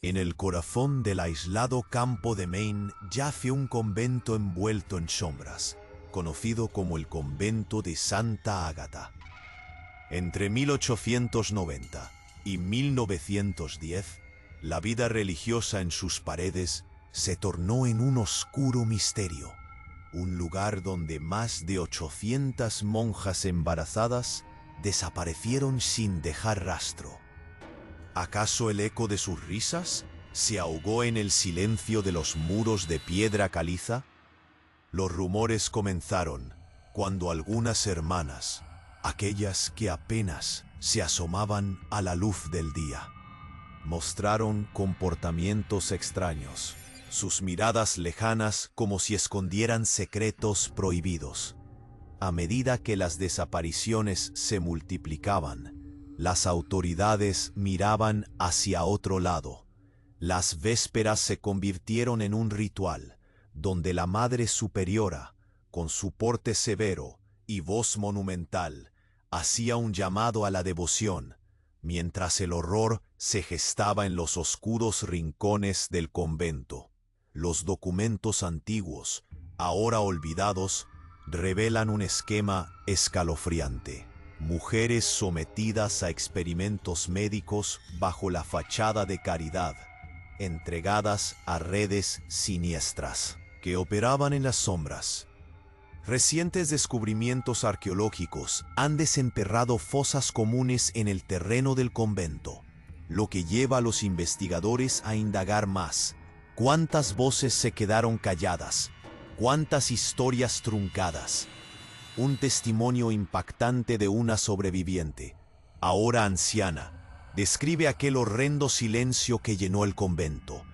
En el corazón del aislado campo de Maine yace un convento envuelto en sombras, conocido como el convento de Santa Ágata. Entre 1890 y 1910, la vida religiosa en sus paredes se tornó en un oscuro misterio, un lugar donde más de 800 monjas embarazadas desaparecieron sin dejar rastro. ¿Acaso el eco de sus risas se ahogó en el silencio de los muros de piedra caliza? Los rumores comenzaron cuando algunas hermanas, aquellas que apenas se asomaban a la luz del día, mostraron comportamientos extraños, sus miradas lejanas como si escondieran secretos prohibidos. A medida que las desapariciones se multiplicaban, las autoridades miraban hacia otro lado. Las vésperas se convirtieron en un ritual, donde la Madre Superiora, con su porte severo y voz monumental, hacía un llamado a la devoción, mientras el horror se gestaba en los oscuros rincones del convento. Los documentos antiguos, ahora olvidados, revelan un esquema escalofriante. Mujeres sometidas a experimentos médicos bajo la fachada de caridad, entregadas a redes siniestras que operaban en las sombras. Recientes descubrimientos arqueológicos han desenterrado fosas comunes en el terreno del convento, lo que lleva a los investigadores a indagar más. ¿Cuántas voces se quedaron calladas? ¿Cuántas historias truncadas? Un testimonio impactante de una sobreviviente, ahora anciana, describe aquel horrendo silencio que llenó el convento,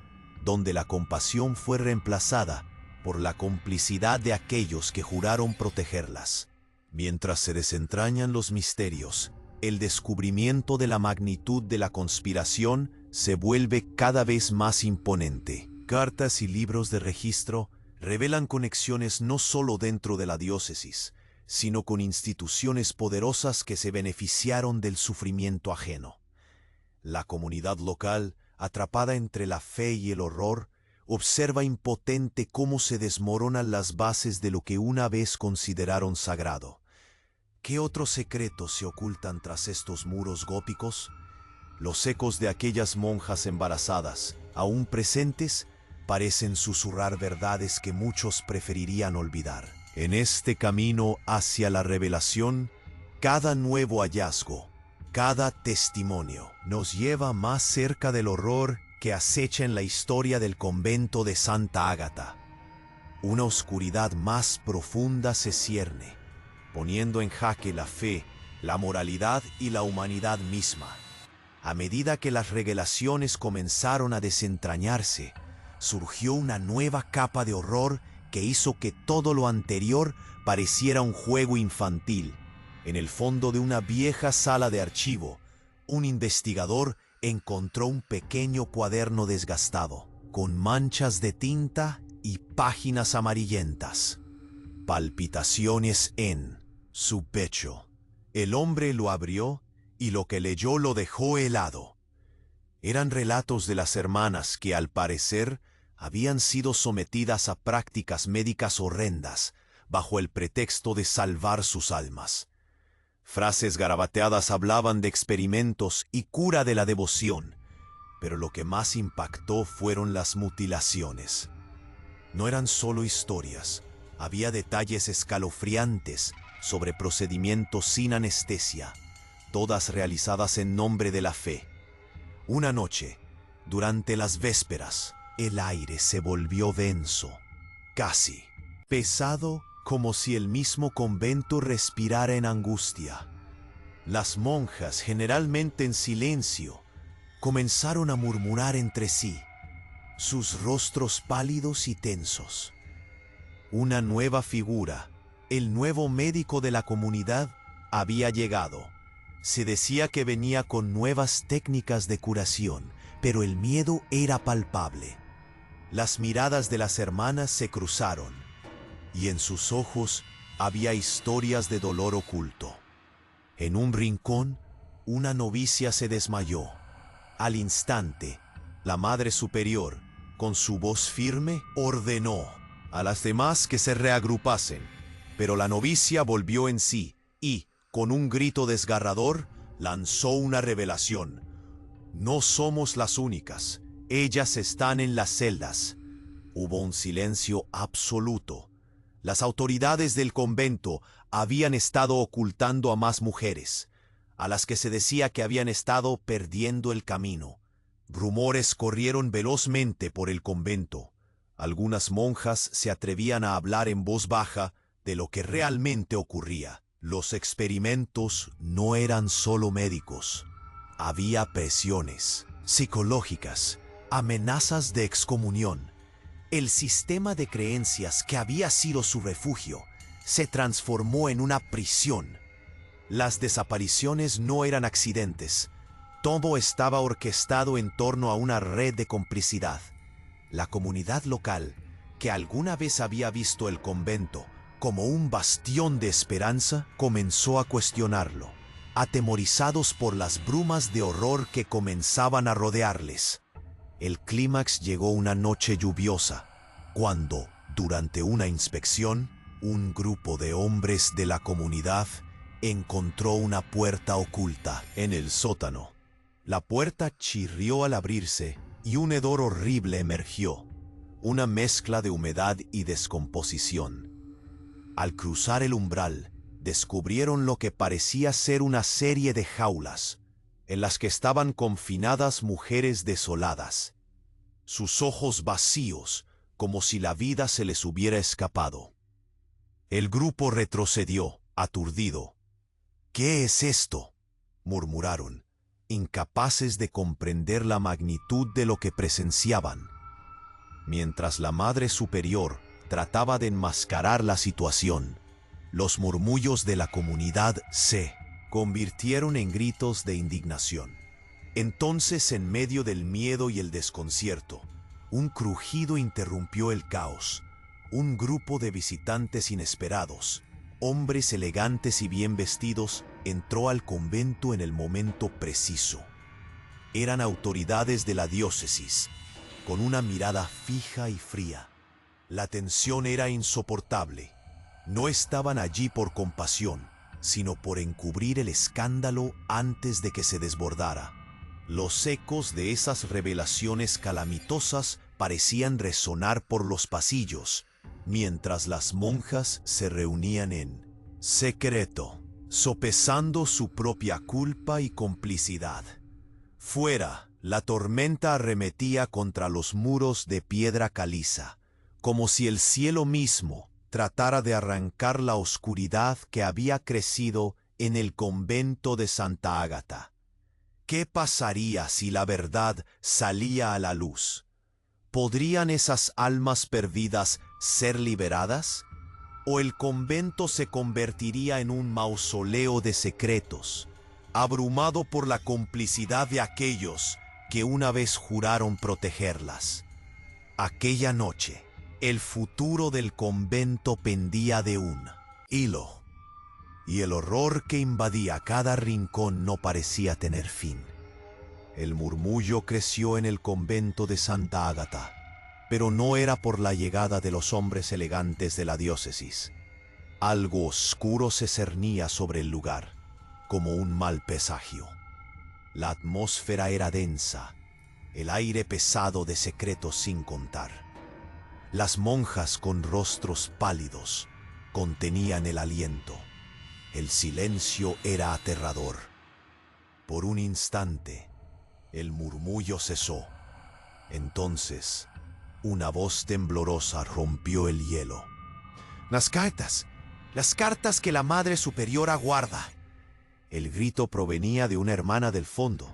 donde la compasión fue reemplazada por la complicidad de aquellos que juraron protegerlas. Mientras se desentrañan los misterios, el descubrimiento de la magnitud de la conspiración se vuelve cada vez más imponente. Cartas y libros de registro revelan conexiones no solo dentro de la diócesis, sino con instituciones poderosas que se beneficiaron del sufrimiento ajeno. La comunidad local, atrapada entre la fe y el horror, observa impotente cómo se desmoronan las bases de lo que una vez consideraron sagrado. ¿Qué otros secretos se ocultan tras estos muros góticos? Los ecos de aquellas monjas embarazadas, aún presentes, parecen susurrar verdades que muchos preferirían olvidar. En este camino hacia la revelación, cada nuevo hallazgo, cada testimonio, nos lleva más cerca del horror que acecha en la historia del convento de Santa Ágata. Una oscuridad más profunda se cierne, poniendo en jaque la fe, la moralidad y la humanidad misma. A medida que las revelaciones comenzaron a desentrañarse, surgió una nueva capa de horror que hizo que todo lo anterior pareciera un juego infantil. En el fondo de una vieja sala de archivo, un investigador encontró un pequeño cuaderno desgastado, con manchas de tinta y páginas amarillentas. Palpitaciones en su pecho. El hombre lo abrió y lo que leyó lo dejó helado. Eran relatos de las hermanas que, al parecer, habían sido sometidas a prácticas médicas horrendas bajo el pretexto de salvar sus almas. Frases garabateadas hablaban de experimentos y cura de la devoción, pero lo que más impactó fueron las mutilaciones. No eran solo historias, había detalles escalofriantes sobre procedimientos sin anestesia, todas realizadas en nombre de la fe. Una noche, durante las vésperas, el aire se volvió denso, casi pesado, como si el mismo convento respirara en angustia. Las monjas, generalmente en silencio, comenzaron a murmurar entre sí, sus rostros pálidos y tensos. Una nueva figura, el nuevo médico de la comunidad, había llegado. Se decía que venía con nuevas técnicas de curación, pero el miedo era palpable. Las miradas de las hermanas se cruzaron, y en sus ojos había historias de dolor oculto. En un rincón, una novicia se desmayó. Al instante, La Madre Superior, con su voz firme, ordenó a las demás que se reagrupasen, pero la novicia volvió en sí y, con un grito desgarrador, lanzó una revelación. No somos las únicas, ellas están en las celdas. Hubo un silencio absoluto. Las autoridades del convento habían estado ocultando a más mujeres, a las que se decía que habían estado perdiendo el camino. Rumores corrieron velozmente por el convento. Algunas monjas se atrevían a hablar en voz baja de lo que realmente ocurría. Los experimentos no eran solo médicos. Había presiones psicológicas, amenazas de excomunión. El sistema de creencias que había sido su refugio se transformó en una prisión. Las desapariciones no eran accidentes. Todo estaba orquestado en torno a una red de complicidad. La comunidad local, que alguna vez había visto el convento como un bastión de esperanza, comenzó a cuestionarlo, atemorizados por las brumas de horror que comenzaban a rodearles. El clímax llegó una noche lluviosa, cuando, durante una inspección, un grupo de hombres de la comunidad encontró una puerta oculta en el sótano. La puerta chirrió al abrirse y un hedor horrible emergió, una mezcla de humedad y descomposición. Al cruzar el umbral, descubrieron lo que parecía ser una serie de jaulas, en las que estaban confinadas mujeres desoladas, sus ojos vacíos, como si la vida se les hubiera escapado. El grupo retrocedió, aturdido. «¿Qué es esto?», murmuraron, incapaces de comprender la magnitud de lo que presenciaban. Mientras la Madre Superior trataba de enmascarar la situación, los murmullos de la comunidad se convirtieron en gritos de indignación. Entonces, en medio del miedo y el desconcierto, un crujido interrumpió el caos. Un grupo de visitantes inesperados, hombres elegantes y bien vestidos, entró al convento en el momento preciso. Eran autoridades de la diócesis, con una mirada fija y fría. La tensión era insoportable. No estaban allí por compasión, sino por encubrir el escándalo antes de que se desbordara. Los ecos de esas revelaciones calamitosas parecían resonar por los pasillos, mientras las monjas se reunían en secreto, sopesando su propia culpa y complicidad. Fuera, la tormenta arremetía contra los muros de piedra caliza, como si el cielo mismo tratara de arrancar la oscuridad que había crecido en el convento de Santa Ágata. ¿Qué pasaría si la verdad salía a la luz? ¿Podrían esas almas perdidas ser liberadas? ¿O el convento se convertiría en un mausoleo de secretos, abrumado por la complicidad de aquellos que una vez juraron protegerlas? Aquella noche, el futuro del convento pendía de un hilo, y el horror que invadía cada rincón no parecía tener fin. El murmullo creció en el convento de Santa Ágata, pero no era por la llegada de los hombres elegantes de la diócesis. Algo oscuro se cernía sobre el lugar, como un mal presagio. La atmósfera era densa, el aire pesado de secretos sin contar. Las monjas con rostros pálidos contenían el aliento. El silencio era aterrador. Por un instante, el murmullo cesó. Entonces, una voz temblorosa rompió el hielo. «Las cartas que la Madre Superiora guarda». El grito provenía de una hermana del fondo.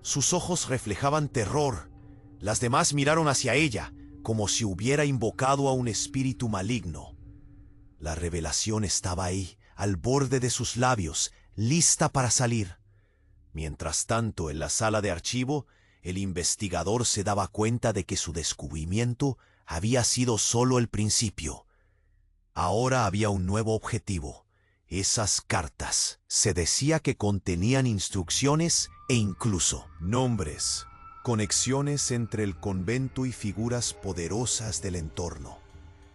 Sus ojos reflejaban terror. Las demás miraron hacia ella, como si hubiera invocado a un espíritu maligno. La revelación estaba ahí, al borde de sus labios, lista para salir. Mientras tanto, en la sala de archivo, el investigador se daba cuenta de que su descubrimiento había sido solo el principio. Ahora había un nuevo objetivo. Esas cartas se decía que contenían instrucciones e incluso nombres, conexiones entre el convento y figuras poderosas del entorno.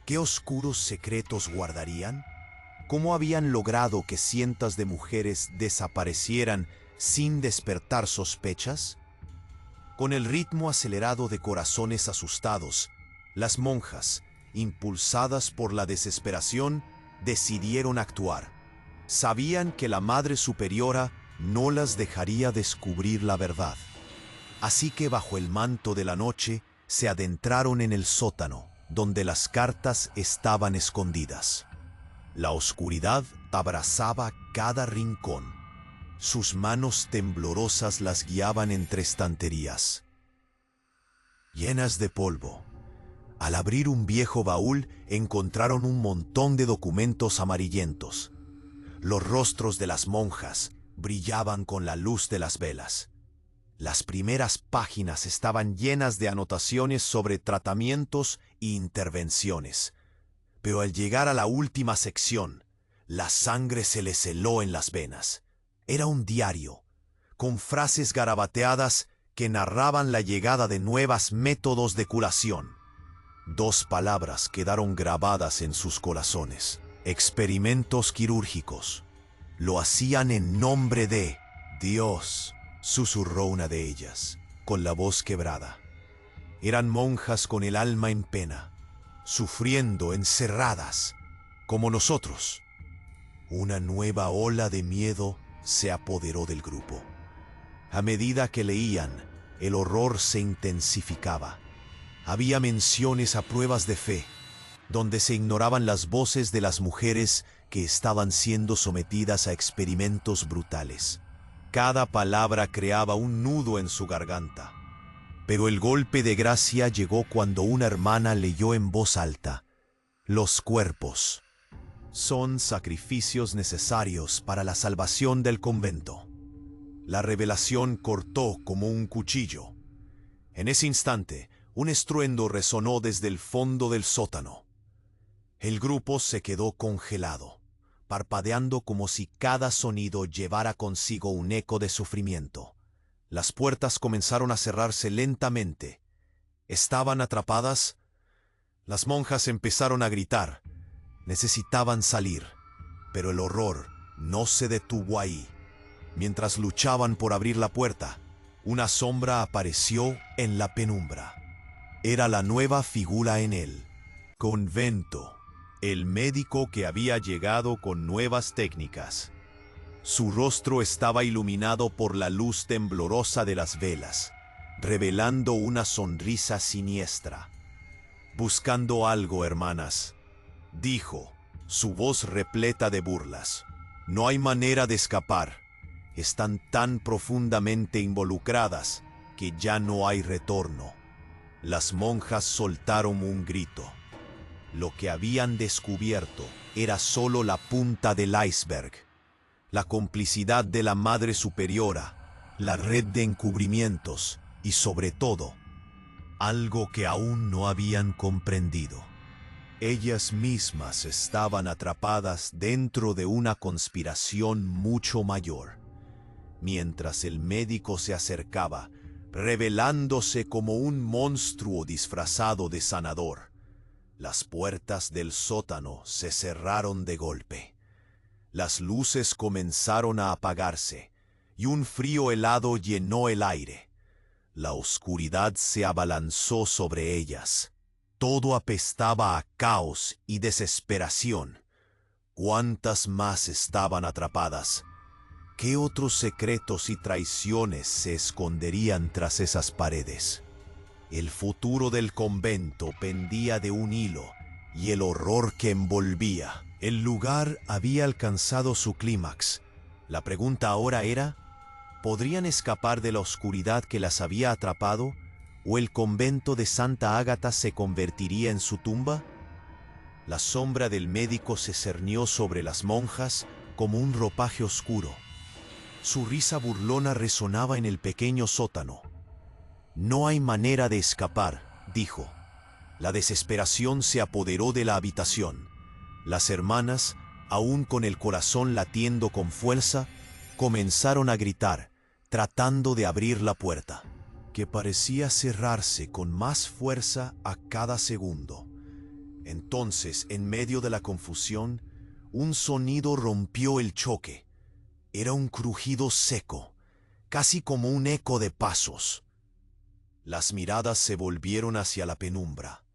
¿Qué oscuros secretos guardarían? ¿Cómo habían logrado que cientos de mujeres desaparecieran sin despertar sospechas? Con el ritmo acelerado de corazones asustados, las monjas, impulsadas por la desesperación, decidieron actuar. Sabían que la Madre Superiora no las dejaría descubrir la verdad. Así que bajo el manto de la noche se adentraron en el sótano, donde las cartas estaban escondidas. La oscuridad abrazaba cada rincón. Sus manos temblorosas las guiaban entre estanterías llenas de polvo. Al abrir un viejo baúl, encontraron un montón de documentos amarillentos. Los rostros de las monjas brillaban con la luz de las velas. Las primeras páginas estaban llenas de anotaciones sobre tratamientos e intervenciones. Pero al llegar a la última sección, la sangre se les heló en las venas. Era un diario, con frases garabateadas que narraban la llegada de nuevos métodos de curación. 2 palabras quedaron grabadas en sus corazones: experimentos quirúrgicos. Lo hacían en nombre de Dios, susurró una de ellas, con la voz quebrada. Eran monjas con el alma en pena, sufriendo encerradas, como nosotros. Una nueva ola de miedo se apoderó del grupo. A medida que leían, el horror se intensificaba. Había menciones a pruebas de fe, donde se ignoraban las voces de las mujeres que estaban siendo sometidas a experimentos brutales. Cada palabra creaba un nudo en su garganta. Pero el golpe de gracia llegó cuando una hermana leyó en voz alta: los cuerpos son sacrificios necesarios para la salvación del convento. La revelación cortó como un cuchillo. En ese instante, un estruendo resonó desde el fondo del sótano. El grupo se quedó congelado, parpadeando como si cada sonido llevara consigo un eco de sufrimiento. Las puertas comenzaron a cerrarse lentamente. ¿Estaban atrapadas? Las monjas empezaron a gritar. Necesitaban salir, pero el horror no se detuvo ahí. Mientras luchaban por abrir la puerta, una sombra apareció en la penumbra. Era la nueva figura en el convento, el médico que había llegado con nuevas técnicas. Su rostro estaba iluminado por la luz temblorosa de las velas, revelando una sonrisa siniestra. «Buscando algo, hermanas», dijo, su voz repleta de burlas. «No hay manera de escapar. Están tan profundamente involucradas que ya no hay retorno». Las monjas soltaron un grito. Lo que habían descubierto era solo la punta del iceberg. La complicidad de la Madre Superiora, la red de encubrimientos y, sobre todo, algo que aún no habían comprendido. Ellas mismas estaban atrapadas dentro de una conspiración mucho mayor. Mientras el médico se acercaba, revelándose como un monstruo disfrazado de sanador, las puertas del sótano se cerraron de golpe. Las luces comenzaron a apagarse y un frío helado llenó el aire. La oscuridad se abalanzó sobre ellas. Todo apestaba a caos y desesperación. ¿Cuántas más estaban atrapadas? ¿Qué otros secretos y traiciones se esconderían tras esas paredes? El futuro del convento pendía de un hilo y el horror que envolvía. El lugar había alcanzado su clímax. La pregunta ahora era: ¿podrían escapar de la oscuridad que las había atrapado, o el convento de Santa Ágata se convertiría en su tumba? La sombra del médico se cernió sobre las monjas como un ropaje oscuro. Su risa burlona resonaba en el pequeño sótano. «No hay manera de escapar», dijo. La desesperación se apoderó de la habitación. Las hermanas, aún con el corazón latiendo con fuerza, comenzaron a gritar, tratando de abrir la puerta. que parecía cerrarse con más fuerza a cada segundo. Entonces, en medio de la confusión, un sonido rompió el choque. Era un crujido seco, casi como un eco de pasos. Las miradas se volvieron hacia la penumbra.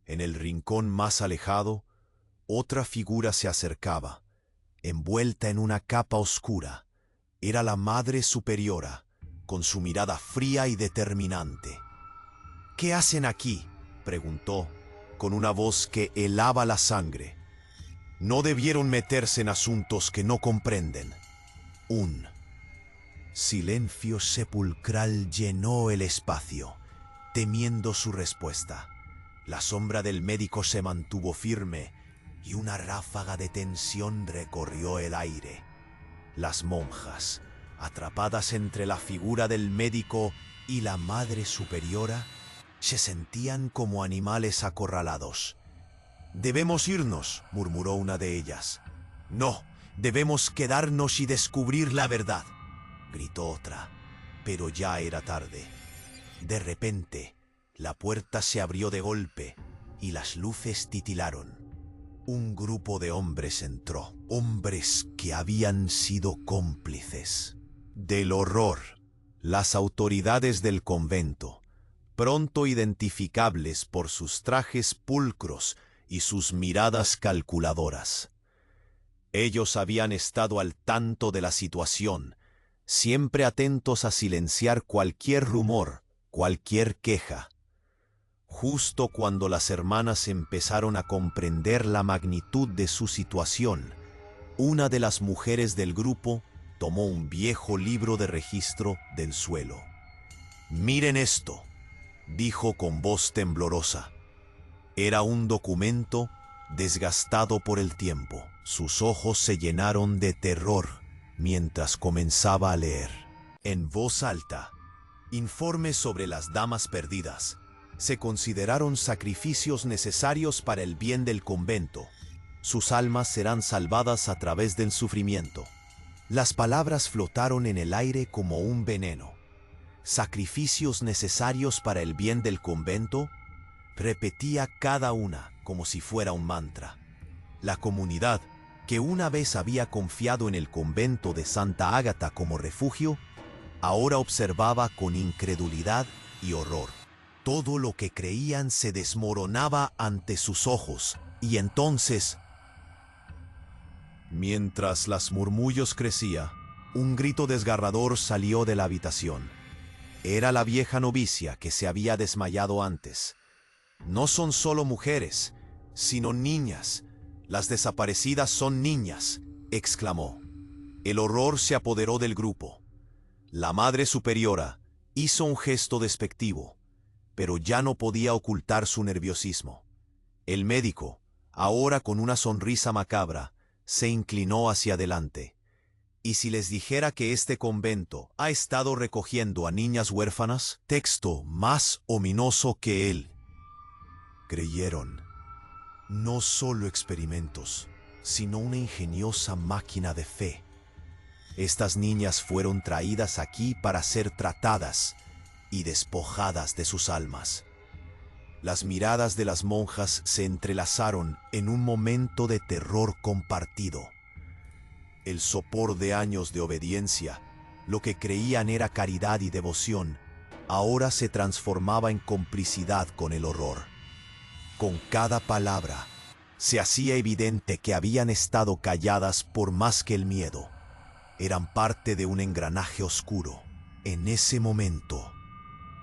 En el rincón más alejado, otra figura se acercaba, envuelta en una capa oscura. Era la Madre Superiora, con su mirada fría y determinante. «¿Qué hacen aquí?», preguntó, con una voz que helaba la sangre. «No debieron meterse en asuntos que no comprenden». Un silencio sepulcral llenó el espacio, temiendo su respuesta. La sombra del médico se mantuvo firme y una ráfaga de tensión recorrió el aire. Las monjas, atrapadas entre la figura del médico y la Madre Superiora, se sentían como animales acorralados. «Debemos irnos», murmuró una de ellas. «No, debemos quedarnos y descubrir la verdad», gritó otra, pero ya era tarde. De repente, la puerta se abrió de golpe y las luces titilaron. Un grupo de hombres entró, hombres que habían sido cómplices del horror. Las autoridades del convento, pronto identificables por sus trajes pulcros y sus miradas calculadoras. Ellos habían estado al tanto de la situación, siempre atentos a silenciar cualquier rumor, cualquier queja. Justo cuando las hermanas empezaron a comprender la magnitud de su situación, una de las mujeres del grupo tomó un viejo libro de registro del suelo. «Miren esto», dijo con voz temblorosa. Era un documento desgastado por el tiempo. Sus ojos se llenaron de terror mientras comenzaba a leer. En voz alta, informes sobre las damas perdidas. Se consideraron sacrificios necesarios para el bien del convento. Sus almas serán salvadas a través del sufrimiento. Las palabras flotaron en el aire como un veneno. «Sacrificios necesarios para el bien del convento», repetía cada una como si fuera un mantra. La comunidad, que una vez había confiado en el convento de Santa Ágata como refugio, ahora observaba con incredulidad y horror. Todo lo que creían se desmoronaba ante sus ojos, y entonces, mientras los murmullos crecían, un grito desgarrador salió de la habitación. Era la vieja novicia que se había desmayado antes. «No son solo mujeres, sino niñas. Las desaparecidas son niñas», exclamó. El horror se apoderó del grupo. La Madre Superiora hizo un gesto despectivo, pero ya no podía ocultar su nerviosismo. El médico, ahora con una sonrisa macabra, se inclinó hacia adelante. «¿Y si les dijera que este convento ha estado recogiendo a niñas huérfanas?» Texto más ominoso que él. Creyeron. No solo experimentos, sino una ingeniosa máquina de fe. Estas niñas fueron traídas aquí para ser tratadas y despojadas de sus almas. Las miradas de las monjas se entrelazaron en un momento de terror compartido. El sopor de años de obediencia, lo que creían era caridad y devoción, ahora se transformaba en complicidad con el horror. Con cada palabra, se hacía evidente que habían estado calladas por más que el miedo. Eran parte de un engranaje oscuro. En ese momento,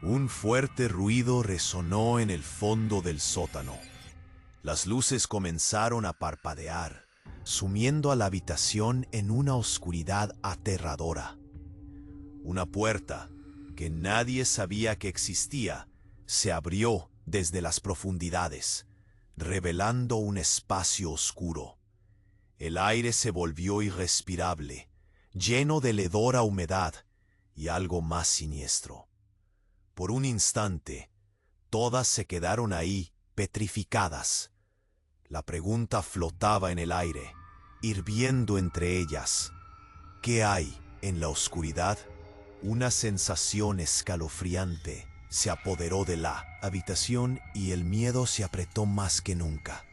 un fuerte ruido resonó en el fondo del sótano. Las luces comenzaron a parpadear, sumiendo a la habitación en una oscuridad aterradora. Una puerta, que nadie sabía que existía, se abrió desde las profundidades, revelando un espacio oscuro. El aire se volvió irrespirable, lleno de hedor a humedad y algo más siniestro. Por un instante, todas se quedaron ahí, petrificadas. La pregunta flotaba en el aire, hirviendo entre ellas. ¿Qué hay en la oscuridad? Una sensación escalofriante se apoderó de la habitación y el miedo se apretó más que nunca,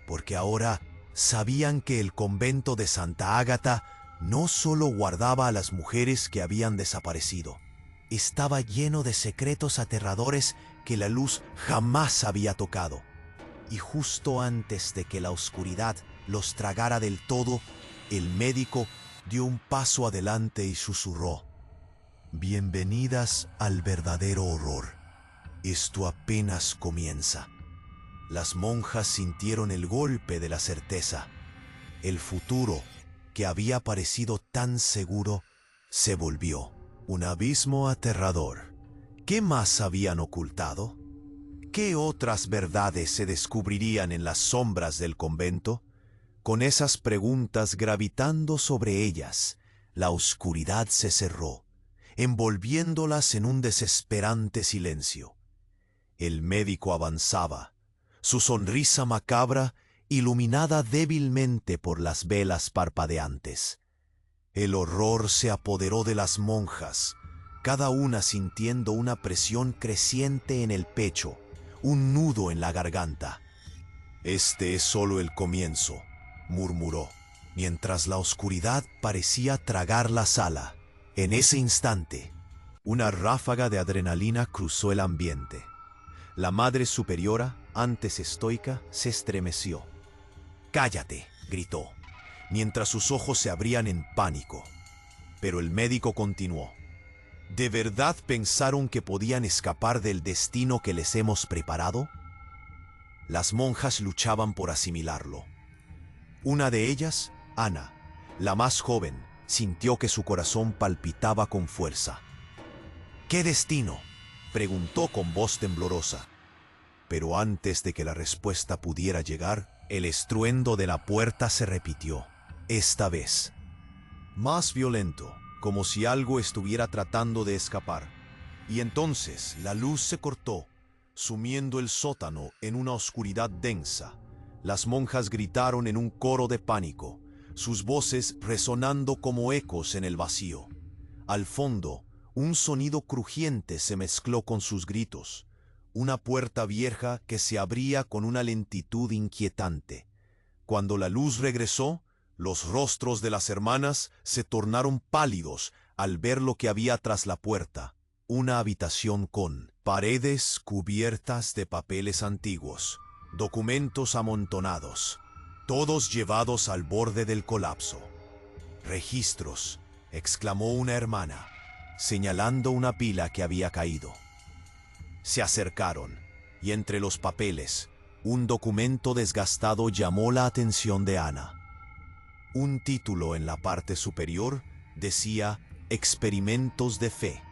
porque ahora sabían que el convento de Santa Ágata no solo guardaba a las mujeres que habían desaparecido, estaba lleno de secretos aterradores que la luz jamás había tocado. Y justo antes de que la oscuridad los tragara del todo, el médico dio un paso adelante y susurró: Bienvenidas al verdadero horror. Esto apenas comienza. Las monjas sintieron el golpe de la certeza. El futuro, que había parecido tan seguro, se volvió un abismo aterrador. ¿Qué más habían ocultado? ¿Qué otras verdades se descubrirían en las sombras del convento? Con esas preguntas gravitando sobre ellas, la oscuridad se cerró, envolviéndolas en un desesperante silencio. El médico avanzaba, su sonrisa macabra iluminada débilmente por las velas parpadeantes. El horror se apoderó de las monjas, cada una sintiendo una presión creciente en el pecho, un nudo en la garganta. «Este es solo el comienzo», murmuró, mientras la oscuridad parecía tragar la sala. En ese instante, una ráfaga de adrenalina cruzó el ambiente. La Madre Superiora, antes estoica, se estremeció. «¡Cállate!», gritó, mientras sus ojos se abrían en pánico. Pero el médico continuó. «¿De verdad pensaron que podían escapar del destino que les hemos preparado?». Las monjas luchaban por asimilarlo. Una de ellas, Ana, la más joven, sintió que su corazón palpitaba con fuerza. «¿Qué destino?», preguntó con voz temblorosa. Pero antes de que la respuesta pudiera llegar, el estruendo de la puerta se repitió, esta vez más violento, como si algo estuviera tratando de escapar. Y entonces la luz se cortó, sumiendo el sótano en una oscuridad densa. Las monjas gritaron en un coro de pánico, sus voces resonando como ecos en el vacío. Al fondo, un sonido crujiente se mezcló con sus gritos, una puerta vieja que se abría con una lentitud inquietante. Cuando la luz regresó, los rostros de las hermanas se tornaron pálidos al ver lo que había tras la puerta. Una habitación con paredes cubiertas de papeles antiguos, documentos amontonados, todos llevados al borde del colapso. «Registros», exclamó una hermana, señalando una pila que había caído. Se acercaron, y entre los papeles, un documento desgastado llamó la atención de Ana. Un título en la parte superior decía «Experimentos de fe».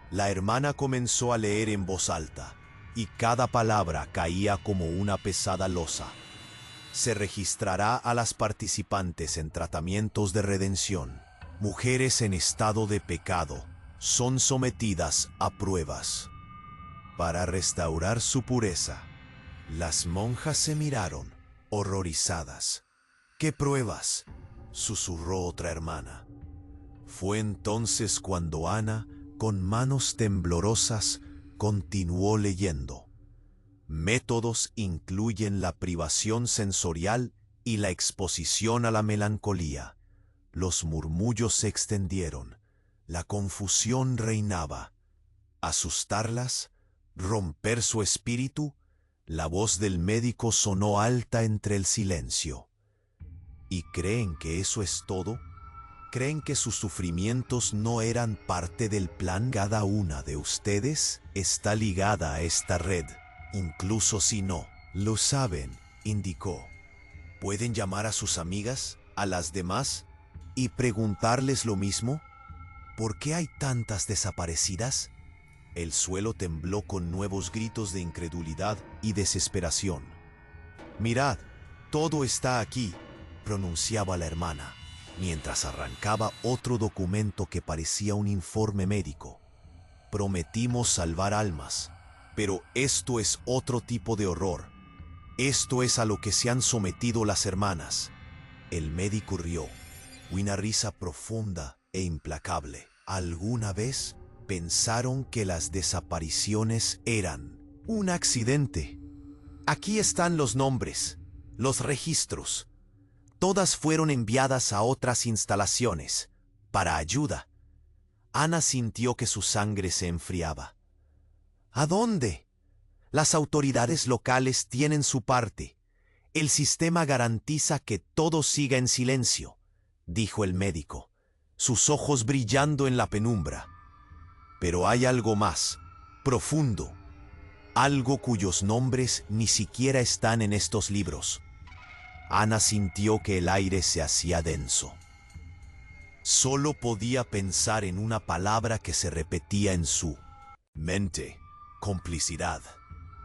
La hermana comenzó a leer en voz alta, y cada palabra caía como una pesada losa. Se registrará a las participantes en tratamientos de redención. Mujeres en estado de pecado son sometidas a pruebas. Para restaurar su pureza, las monjas se miraron, horrorizadas. «¿Qué pruebas?», susurró otra hermana. Fue entonces cuando Ana, con manos temblorosas, continuó leyendo. «Métodos incluyen la privación sensorial y la exposición a la melancolía». Los murmullos se extendieron, la confusión reinaba. ¿Asustarlas? ¿Romper su espíritu? La voz del médico sonó alta entre el silencio. ¿Y creen que eso es todo? ¿Creen que sus sufrimientos no eran parte del plan? Cada una de ustedes está ligada a esta red, incluso si no lo saben, indicó. ¿Pueden llamar a sus amigas, a las demás, y preguntarles lo mismo? ¿Por qué hay tantas desaparecidas? El suelo tembló con nuevos gritos de incredulidad y desesperación. «Mirad, todo está aquí», pronunciaba la hermana, mientras arrancaba otro documento que parecía un informe médico. «Prometimos salvar almas, pero esto es otro tipo de horror. Esto es a lo que se han sometido las hermanas». El médico rió, una risa profunda e implacable. ¿Alguna vez pensaron que las desapariciones eran un accidente? Aquí están los nombres, los registros. Todas fueron enviadas a otras instalaciones, para ayuda. Ana sintió que su sangre se enfriaba. ¿A dónde? Las autoridades locales tienen su parte. El sistema garantiza que todo siga en silencio, dijo el médico, sus ojos brillando en la penumbra. Pero hay algo más, profundo, algo cuyos nombres ni siquiera están en estos libros. Ana sintió que el aire se hacía denso. Solo podía pensar en una palabra que se repetía en su mente: complicidad.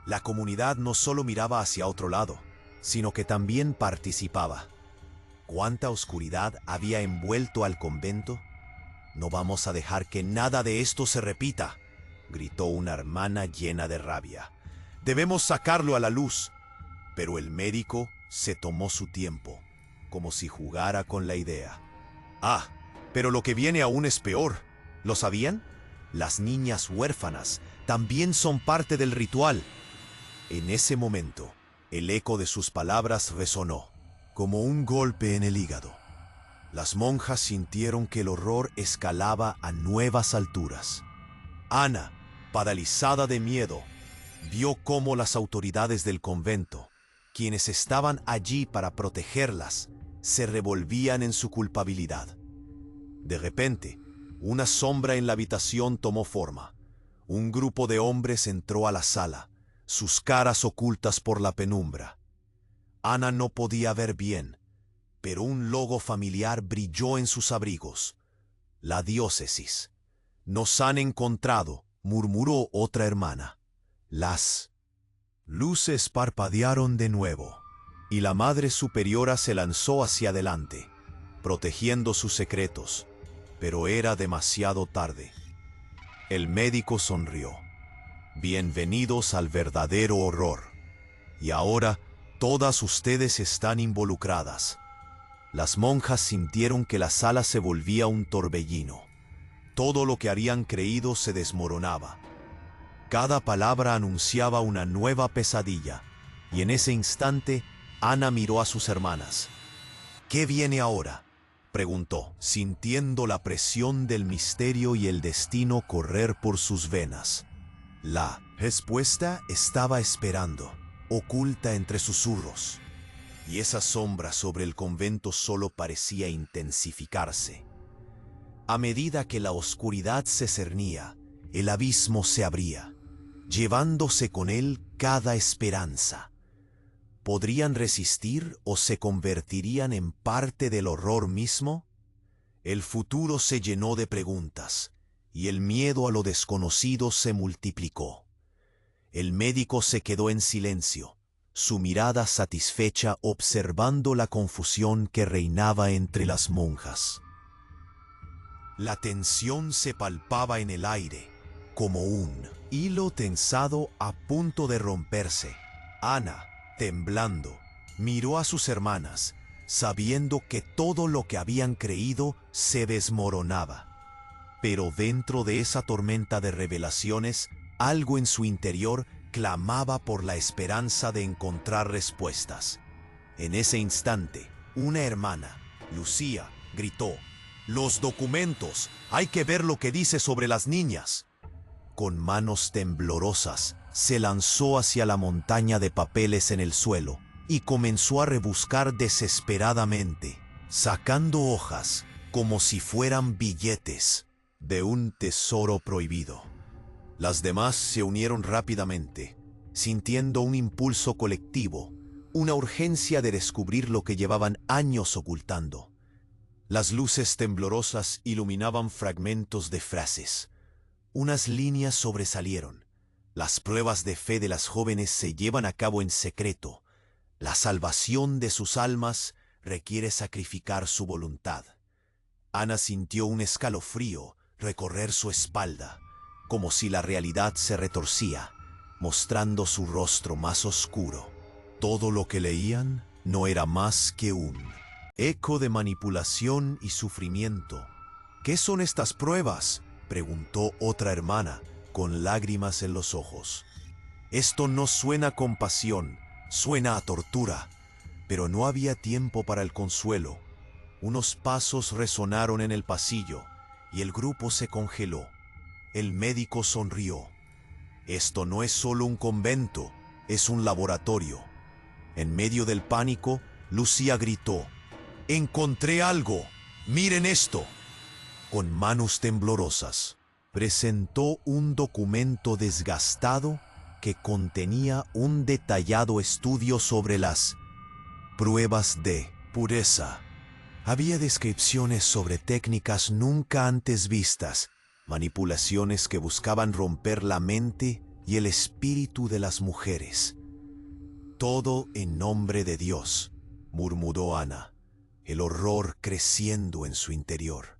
La comunidad no solo miraba hacia otro lado, sino que también participaba. ¿Cuánta oscuridad había envuelto al convento? No vamos a dejar que nada de esto se repita, gritó una hermana llena de rabia. Debemos sacarlo a la luz. Pero el médico se tomó su tiempo, como si jugara con la idea. Ah, pero lo que viene aún es peor. ¿Lo sabían? Las niñas huérfanas también son parte del ritual. En ese momento, el eco de sus palabras resonó, como un golpe en el hígado. Las monjas sintieron que el horror escalaba a nuevas alturas. Ana, paralizada de miedo, vio cómo las autoridades del convento, quienes estaban allí para protegerlas, se revolvían en su culpabilidad. De repente, una sombra en la habitación tomó forma. Un grupo de hombres entró a la sala, sus caras ocultas por la penumbra. Ana no podía ver bien, pero un logo familiar brilló en sus abrigos. La diócesis. Nos han encontrado, murmuró otra hermana. Las luces parpadearon de nuevo, y la Madre Superiora se lanzó hacia adelante, protegiendo sus secretos, pero era demasiado tarde. El médico sonrió. Bienvenidos al verdadero horror. Y ahora todas ustedes están involucradas. Las monjas sintieron que la sala se volvía un torbellino. Todo lo que habían creído se desmoronaba. Cada palabra anunciaba una nueva pesadilla, y en ese instante Ana miró a sus hermanas. ¿Qué viene ahora?, preguntó, sintiendo la presión del misterio y el destino correr por sus venas. La respuesta estaba esperando, oculta entre susurros, y esa sombra sobre el convento solo parecía intensificarse. A medida que la oscuridad se cernía, el abismo se abría, llevándose con él cada esperanza. ¿Podrían resistir o se convertirían en parte del horror mismo? El futuro se llenó de preguntas, y el miedo a lo desconocido se multiplicó. El médico se quedó en silencio, su mirada satisfecha observando la confusión que reinaba entre las monjas. La tensión se palpaba en el aire, como un hilo tensado a punto de romperse. Ana, temblando, miró a sus hermanas, sabiendo que todo lo que habían creído se desmoronaba. Pero dentro de esa tormenta de revelaciones, algo en su interior clamaba por la esperanza de encontrar respuestas. En ese instante, una hermana, Lucía, gritó: «¡Los documentos! ¡Hay que ver lo que dice sobre las niñas!». Con manos temblorosas, se lanzó hacia la montaña de papeles en el suelo y comenzó a rebuscar desesperadamente, sacando hojas como si fueran billetes de un tesoro prohibido. Las demás se unieron rápidamente, sintiendo un impulso colectivo, una urgencia de descubrir lo que llevaban años ocultando. Las luces temblorosas iluminaban fragmentos de frases. Unas líneas sobresalieron. Las pruebas de fe de las jóvenes se llevan a cabo en secreto. La salvación de sus almas requiere sacrificar su voluntad. Ana sintió un escalofrío recorrer su espalda, como si la realidad se retorcía, mostrando su rostro más oscuro. Todo lo que leían no era más que un eco de manipulación y sufrimiento. ¿Qué son estas pruebas?, preguntó otra hermana, con lágrimas en los ojos. Esto no suena a compasión, suena a tortura. Pero no había tiempo para el consuelo. Unos pasos resonaron en el pasillo y el grupo se congeló. El médico sonrió. Esto no es solo un convento, es un laboratorio. En medio del pánico, Lucía gritó: «¡Encontré algo! ¡Miren esto!». Con manos temblorosas, presentó un documento desgastado que contenía un detallado estudio sobre las pruebas de pureza. Había descripciones sobre técnicas nunca antes vistas, manipulaciones que buscaban romper la mente y el espíritu de las mujeres. «Todo en nombre de Dios», murmuró Ana, el horror creciendo en su interior.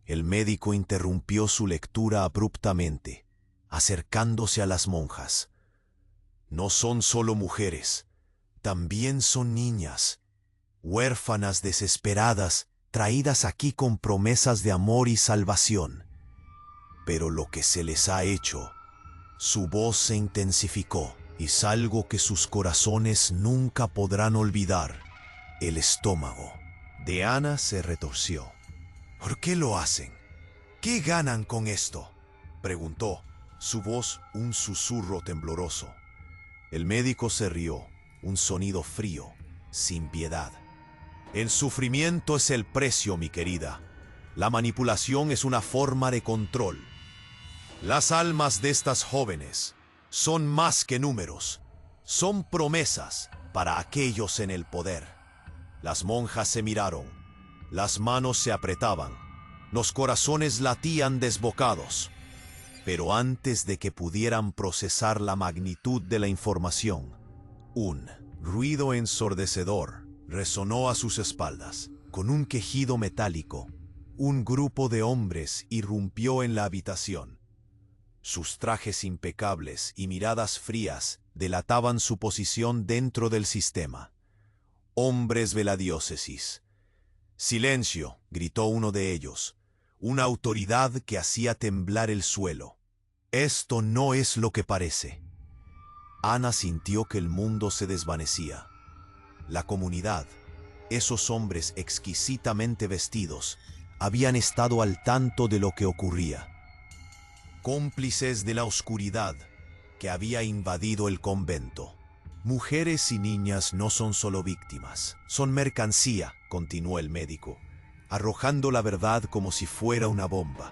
El médico interrumpió su lectura abruptamente, acercándose a las monjas. «No son solo mujeres, también son niñas, huérfanas desesperadas, traídas aquí con promesas de amor y salvación. Pero lo que se les ha hecho», su voz se intensificó, «es algo que sus corazones nunca podrán olvidar. El estómago». De Ana se retorció. «¿Por qué lo hacen? ¿Qué ganan con esto?», preguntó, su voz un susurro tembloroso. El médico se rió, un sonido frío, sin piedad. «El sufrimiento es el precio, mi querida. La manipulación es una forma de control. Las almas de estas jóvenes son más que números, son promesas para aquellos en el poder». Las monjas se miraron, las manos se apretaban, los corazones latían desbocados. Pero antes de que pudieran procesar la magnitud de la información, un ruido ensordecedor resonó a sus espaldas. Con un quejido metálico, un grupo de hombres irrumpió en la habitación. Sus trajes impecables y miradas frías delataban su posición dentro del sistema. «Hombres de la diócesis». «Silencio», gritó uno de ellos, una autoridad que hacía temblar el suelo. «Esto no es lo que parece». Ana sintió que el mundo se desvanecía. La comunidad, esos hombres exquisitamente vestidos, habían estado al tanto de lo que ocurría. Cómplices de la oscuridad que había invadido el convento. «Mujeres y niñas no son solo víctimas, son mercancía», continuó el médico, arrojando la verdad como si fuera una bomba.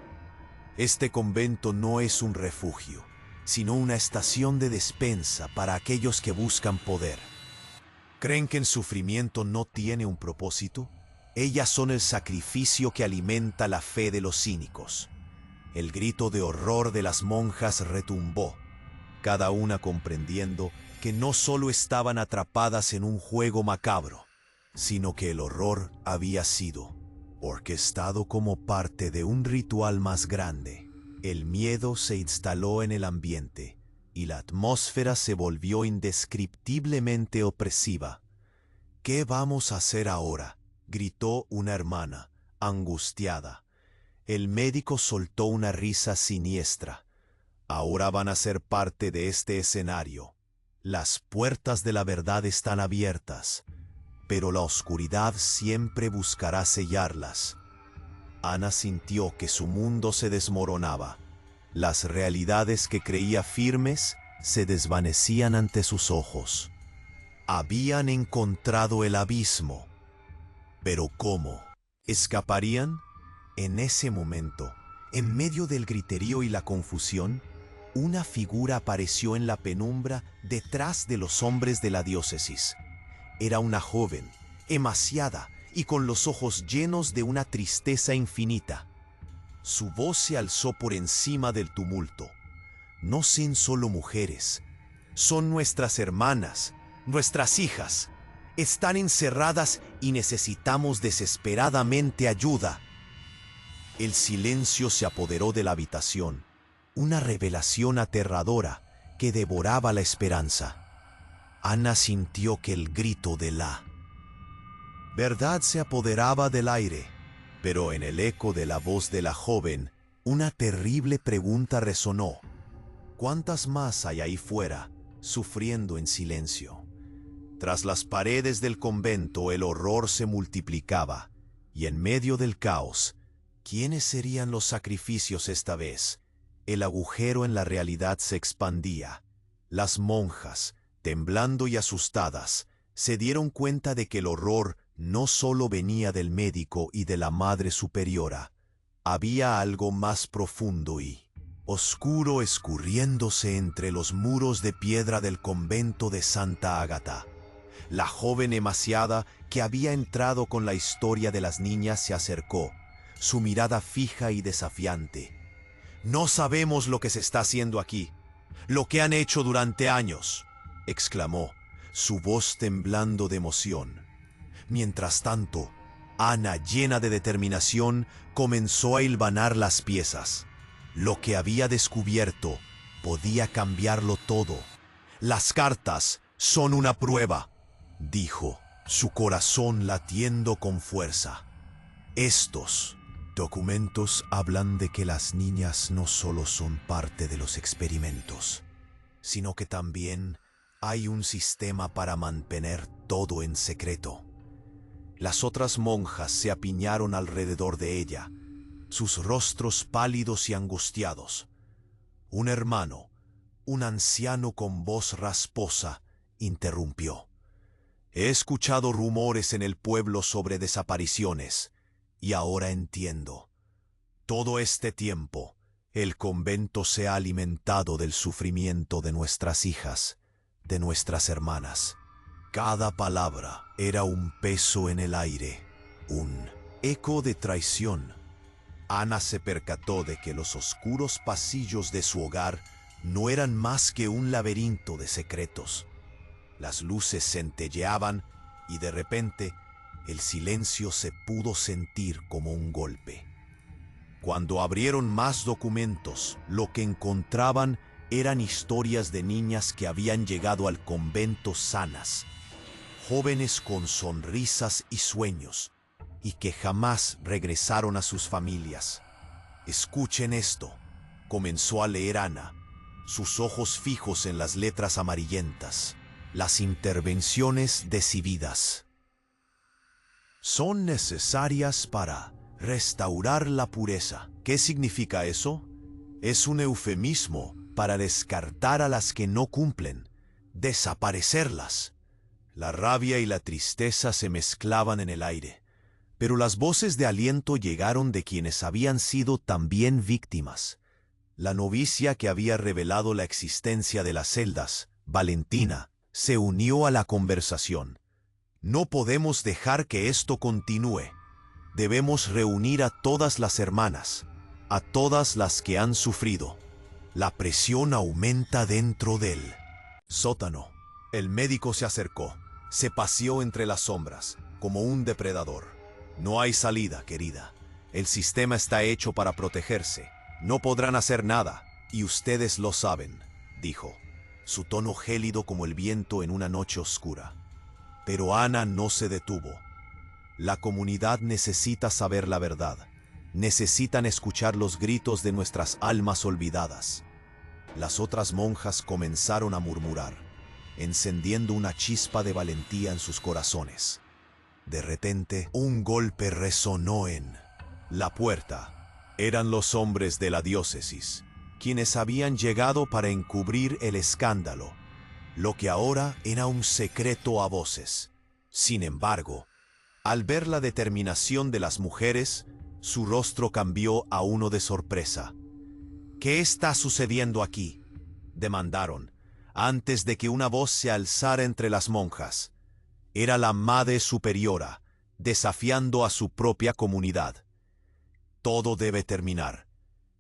«Este convento no es un refugio, sino una estación de despensa para aquellos que buscan poder. ¿Creen que el sufrimiento no tiene un propósito? Ellas son el sacrificio que alimenta la fe de los cínicos». El grito de horror de las monjas retumbó, cada una comprendiendo que no solo estaban atrapadas en un juego macabro, sino que el horror había sido orquestado como parte de un ritual más grande. El miedo se instaló en el ambiente y la atmósfera se volvió indescriptiblemente opresiva. «¿Qué vamos a hacer ahora?», gritó una hermana, angustiada. El médico soltó una risa siniestra. «Ahora van a ser parte de este escenario. Las puertas de la verdad están abiertas, pero la oscuridad siempre buscará sellarlas». Ana sintió que su mundo se desmoronaba. Las realidades que creía firmes se desvanecían ante sus ojos. Habían encontrado el abismo. ¿Pero cómo? ¿Escaparían? En ese momento, en medio del griterío y la confusión, una figura apareció en la penumbra detrás de los hombres de la diócesis. Era una joven, emaciada y con los ojos llenos de una tristeza infinita. Su voz se alzó por encima del tumulto. «No son solo mujeres, son nuestras hermanas, nuestras hijas. Están encerradas y necesitamos desesperadamente ayuda». El silencio se apoderó de la habitación, una revelación aterradora que devoraba la esperanza. Ana sintió que el grito de la verdad se apoderaba del aire. Pero en el eco de la voz de la joven, una terrible pregunta resonó. ¿Cuántas más hay ahí fuera, sufriendo en silencio? Tras las paredes del convento el horror se multiplicaba, y en medio del caos, ¿quiénes serían los sacrificios esta vez? El agujero en la realidad se expandía. Las monjas, temblando y asustadas, se dieron cuenta de que el horror no solo venía del médico y de la Madre Superiora. Había algo más profundo y oscuro escurriéndose entre los muros de piedra del convento de Santa Ágata. La joven emaciada que había entrado con la historia de las niñas se acercó, su mirada fija y desafiante. «No sabemos lo que se está haciendo aquí, lo que han hecho durante años», exclamó, su voz temblando de emoción. Mientras tanto, Ana, llena de determinación, comenzó a hilvanar las piezas. Lo que había descubierto podía cambiarlo todo. «Las cartas son una prueba», dijo, su corazón latiendo con fuerza. «Estos documentos hablan de que las niñas no solo son parte de los experimentos, sino que también hay un sistema para mantener todo en secreto». Las otras monjas se apiñaron alrededor de ella, sus rostros pálidos y angustiados. Un hermano, un anciano con voz rasposa, interrumpió. «He escuchado rumores en el pueblo sobre desapariciones, y ahora entiendo. Todo este tiempo, el convento se ha alimentado del sufrimiento de nuestras hijas, de nuestras hermanas. Cada palabra era un peso en el aire, un eco de traición». Ana se percató de que los oscuros pasillos de su hogar no eran más que un laberinto de secretos. Las luces centelleaban y de repente el silencio se pudo sentir como un golpe. Cuando abrieron más documentos, lo que encontraban eran historias de niñas que habían llegado al convento sanas, jóvenes con sonrisas y sueños, y que jamás regresaron a sus familias. «Escuchen esto», comenzó a leer Ana, sus ojos fijos en las letras amarillentas. «Las intervenciones decididas son necesarias para restaurar la pureza». ¿Qué significa eso? Es un eufemismo para descartar a las que no cumplen, desaparecerlas. La rabia y la tristeza se mezclaban en el aire, pero las voces de aliento llegaron de quienes habían sido también víctimas. La novicia que había revelado la existencia de las celdas, Valentina, se unió a la conversación. «No podemos dejar que esto continúe. Debemos reunir a todas las hermanas, a todas las que han sufrido». La presión aumenta dentro del sótano. El médico se acercó, se paseó entre las sombras, como un depredador. «No hay salida, querida. El sistema está hecho para protegerse. No podrán hacer nada, y ustedes lo saben», dijo, su tono gélido como el viento en una noche oscura. Pero Ana no se detuvo. La comunidad necesita saber la verdad. Necesitan escuchar los gritos de nuestras almas olvidadas. Las otras monjas comenzaron a murmurar, encendiendo una chispa de valentía en sus corazones. De repente, un golpe resonó en la puerta. Eran los hombres de la diócesis, quienes habían llegado para encubrir el escándalo, lo que ahora era un secreto a voces. Sin embargo, al ver la determinación de las mujeres, su rostro cambió a uno de sorpresa. «¿Qué está sucediendo aquí?», demandaron, antes de que una voz se alzara entre las monjas. Era la Madre Superiora, desafiando a su propia comunidad. «Todo debe terminar.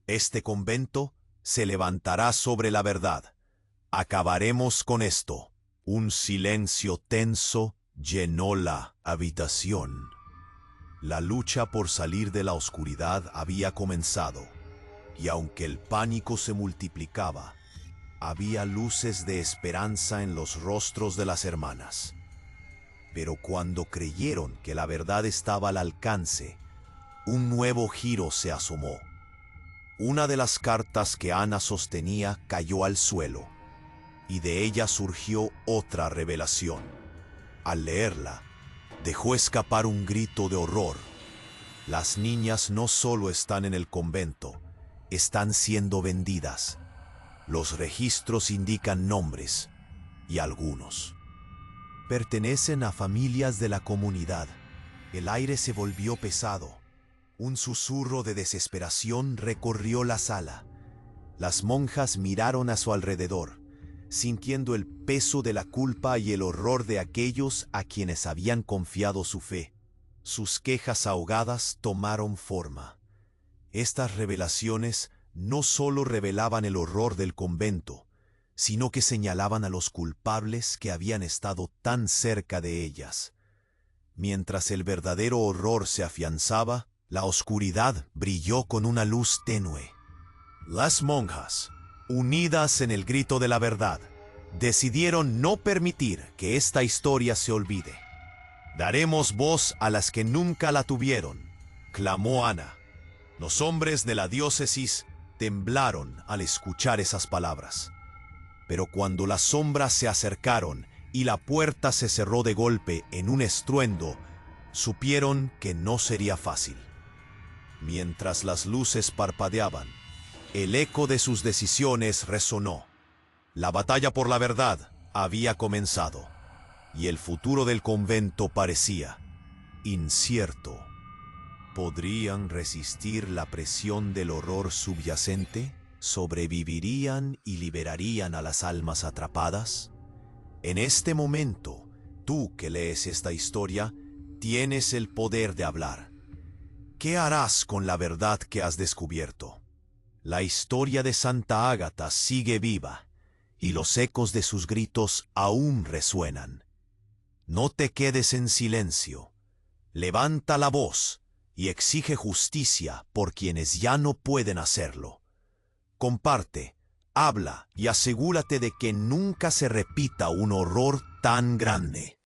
Este convento se levantará sobre la verdad. Acabaremos con esto». Un silencio tenso llenó la habitación. La lucha por salir de la oscuridad había comenzado, y aunque el pánico se multiplicaba, había luces de esperanza en los rostros de las hermanas. Pero cuando creyeron que la verdad estaba al alcance, un nuevo giro se asomó. Una de las cartas que Ana sostenía cayó al suelo, y de ella surgió otra revelación. Al leerla, dejó escapar un grito de horror. Las niñas no solo están en el convento, están siendo vendidas. Los registros indican nombres, y algunos pertenecen a familias de la comunidad. El aire se volvió pesado. Un susurro de desesperación recorrió la sala. Las monjas miraron a su alrededor, sintiendo el peso de la culpa y el horror de aquellos a quienes habían confiado su fe. Sus quejas ahogadas tomaron forma. Estas revelaciones no solo revelaban el horror del convento, sino que señalaban a los culpables que habían estado tan cerca de ellas. Mientras el verdadero horror se afianzaba, la oscuridad brilló con una luz tenue. Las monjas, unidas en el grito de la verdad, decidieron no permitir que esta historia se olvide. «Daremos voz a las que nunca la tuvieron», clamó Ana. Los hombres de la diócesis temblaron al escuchar esas palabras. Pero cuando las sombras se acercaron y la puerta se cerró de golpe en un estruendo, supieron que no sería fácil. Mientras las luces parpadeaban, el eco de sus decisiones resonó. La batalla por la verdad había comenzado, y el futuro del convento parecía incierto. ¿Podrían resistir la presión del horror subyacente? ¿Sobrevivirían y liberarían a las almas atrapadas? En este momento, tú que lees esta historia, tienes el poder de hablar. ¿Qué harás con la verdad que has descubierto? La historia de Santa Ágata sigue viva, y los ecos de sus gritos aún resuenan. No te quedes en silencio. Levanta la voz y exige justicia por quienes ya no pueden hacerlo. Comparte, habla y asegúrate de que nunca se repita un horror tan grande.